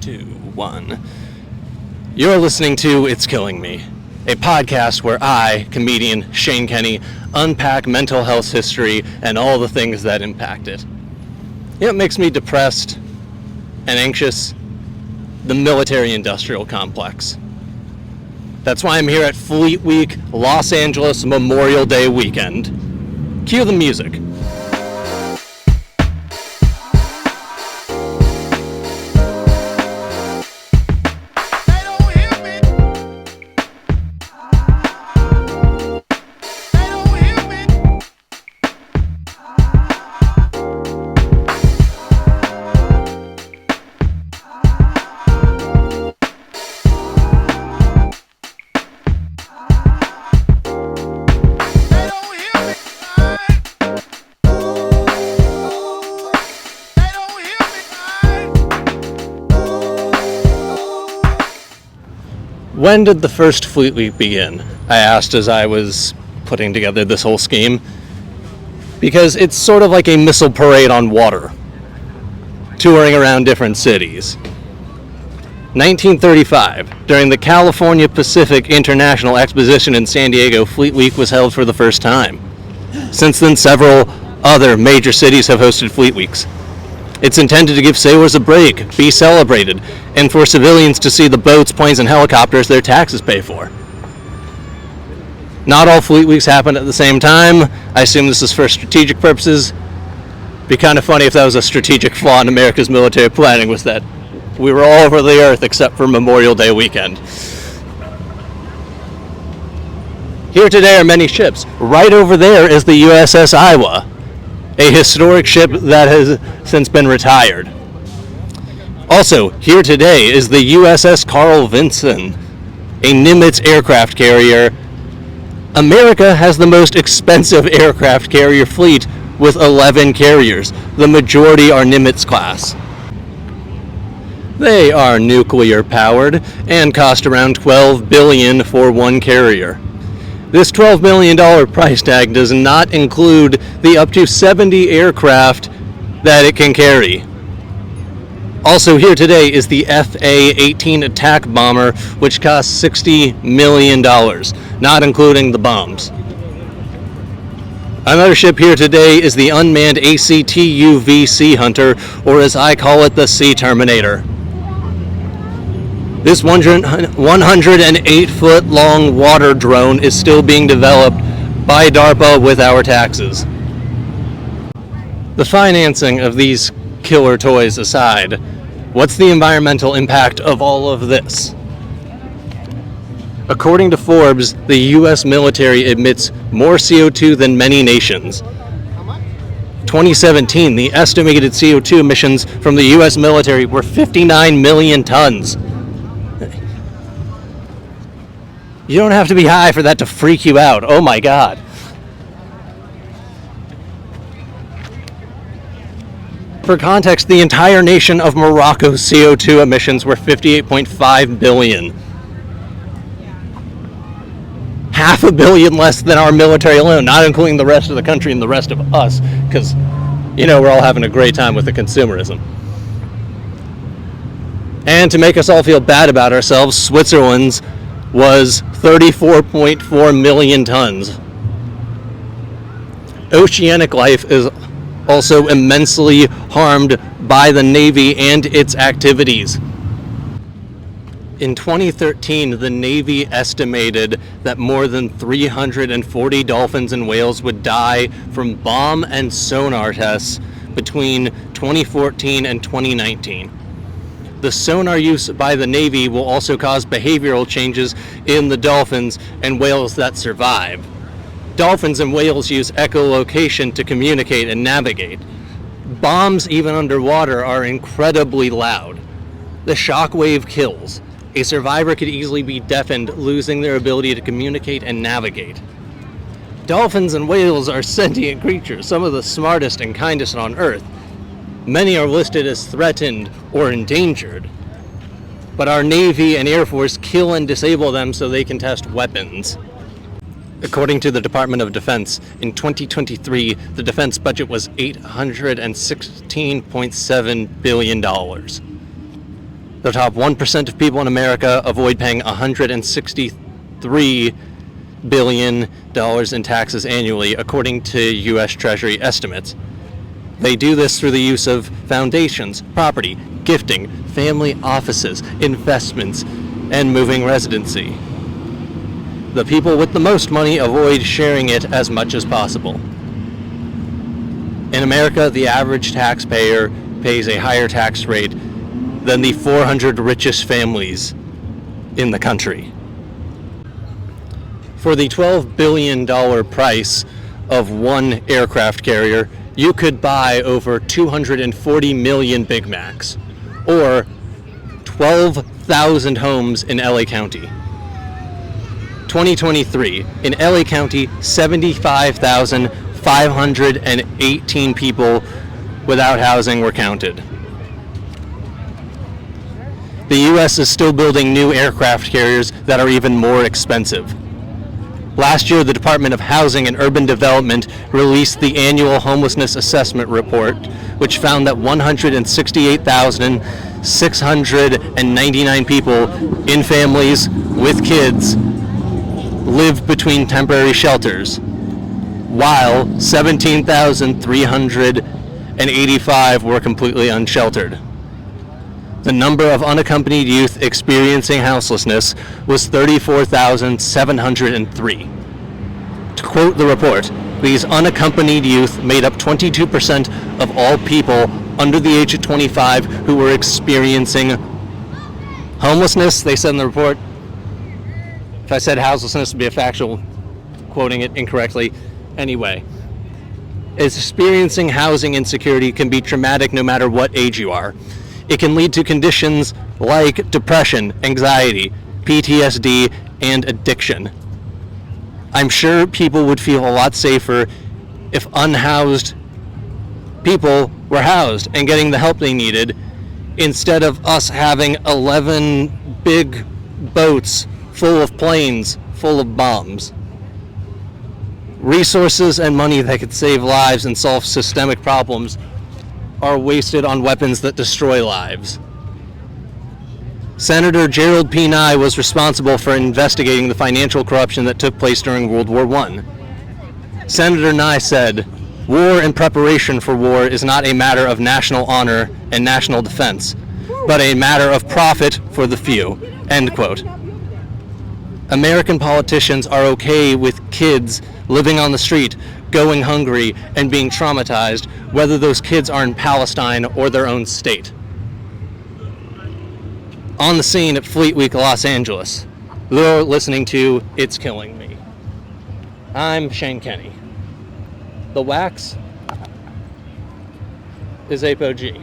2, 1. You're listening to It's Killing Me, a podcast where I, comedian Shane Kenny, unpack mental health history and all the things that impact it. You know what makes me depressed and anxious? The military-industrial complex. That's why I'm here at Fleet Week, Los Angeles Memorial Day weekend. Cue the music. When did the first Fleet Week begin? I asked as I was putting together this whole scheme. Because it's sort of like a missile parade on water, touring around different cities. 1935, during the California Pacific International Exposition in San Diego, Fleet Week was held for the first time. Since then, several other major cities have hosted Fleet Weeks. It's intended to give sailors a break, be celebrated, and for civilians to see the boats, planes, and helicopters their taxes pay for. Not all Fleet Weeks happen at the same time. I assume this is for strategic purposes. It'd be kind of funny if that was a strategic flaw in America's military planning, was that we were all over the earth except for Memorial Day weekend. Here today are many ships. Right over there is the USS Iowa, a historic ship that has since been retired. Also, here today is the USS Carl Vinson, a Nimitz aircraft carrier. America has the most expensive aircraft carrier fleet with 11 carriers. The majority are Nimitz class. They are nuclear powered and cost around $12 billion for one carrier. This $12 million price tag does not include the up to 70 aircraft that it can carry. Also here today is the FA-18 attack bomber, which costs $60 million, not including the bombs. Another ship here today is the unmanned ACTUV Sea Hunter, or as I call it, the Sea Terminator. This 108-foot long water drone is still being developed by DARPA with our taxes. The financing of these killer toys aside, what's the environmental impact of all of this? According to Forbes, the U.S. military emits more CO2 than many nations. 2017, the estimated CO2 emissions from the U.S. military were 59 million tons. You don't have to be high for that to freak you out. Oh my God. For context, the entire nation of Morocco's CO2 emissions were 58.5 billion. Half a billion less than our military alone, not including the rest of the country and the rest of us, because, we're all having a great time with the consumerism. And to make us all feel bad about ourselves, Switzerland's was 34.4 million tons. Oceanic life is also immensely harmed by the Navy and its activities. In 2013, the Navy estimated that more than 340 dolphins and whales would die from bomb and sonar tests between 2014 and 2019. The sonar use by the Navy will also cause behavioral changes in the dolphins and whales that survive. Dolphins and whales use echolocation to communicate and navigate. Bombs, even underwater, are incredibly loud. The shock wave kills. A survivor could easily be deafened, losing their ability to communicate and navigate. Dolphins and whales are sentient creatures, some of the smartest and kindest on Earth. Many are listed as threatened or endangered. But our Navy and Air Force kill and disable them so they can test weapons. According to the Department of Defense, in 2023, the defense budget was $816.7 billion. The top 1% of people in America avoid paying $163 billion in taxes annually, according to U.S. Treasury estimates. They do this through the use of foundations, property, gifting, family offices, investments, and moving residency. The people with the most money avoid sharing it as much as possible. In America, the average taxpayer pays a higher tax rate than the 400 richest families in the country. For the $12 billion price of one aircraft carrier, you could buy over 240 million Big Macs, or 12,000 homes in LA County. 2023, in LA County, 75,518 people without housing were counted. The U.S. is still building new aircraft carriers that are even more expensive. Last year, the Department of Housing and Urban Development released the annual homelessness assessment report, which found that 168,699 people in families with kids lived between temporary shelters, while 17,385 were completely unsheltered. The number of unaccompanied youth experiencing houselessness was 34,703. To quote the report, these unaccompanied youth made up 22% of all people under the age of 25 who were experiencing homelessness. They said in the report, if I said houselessness, it would be a factual quoting it incorrectly. Anyway, experiencing housing insecurity can be traumatic no matter what age you are. It can lead to conditions like depression, anxiety, PTSD, and addiction. I'm sure people would feel a lot safer if unhoused people were housed and getting the help they needed, instead of us having 11 big boats full of planes full of bombs. Resources and money that could save lives and solve systemic problems are wasted on weapons that destroy lives. Senator Gerald P. Nye was responsible for investigating the financial corruption that took place during World War I. Senator Nye said, "War and preparation for war is not a matter of national honor and national defense, but a matter of profit for the few." End quote. American politicians are okay with kids living on the street, going hungry, and being traumatized, whether those kids are in Palestine or their own state. On the scene at Fleet Week, Los Angeles, you're listening to It's Killing Me. I'm Shane Kenny. The wax is Apo-G.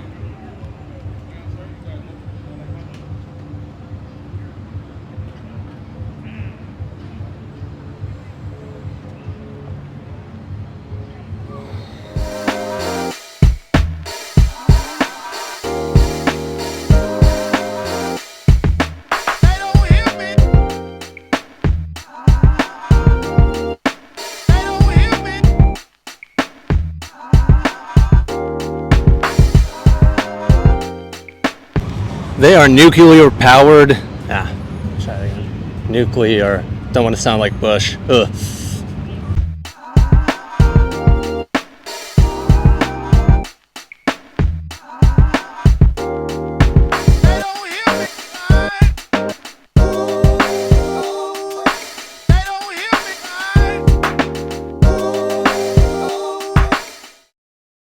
They are nuclear powered. Nuclear. Don't want to sound like Bush. Ugh.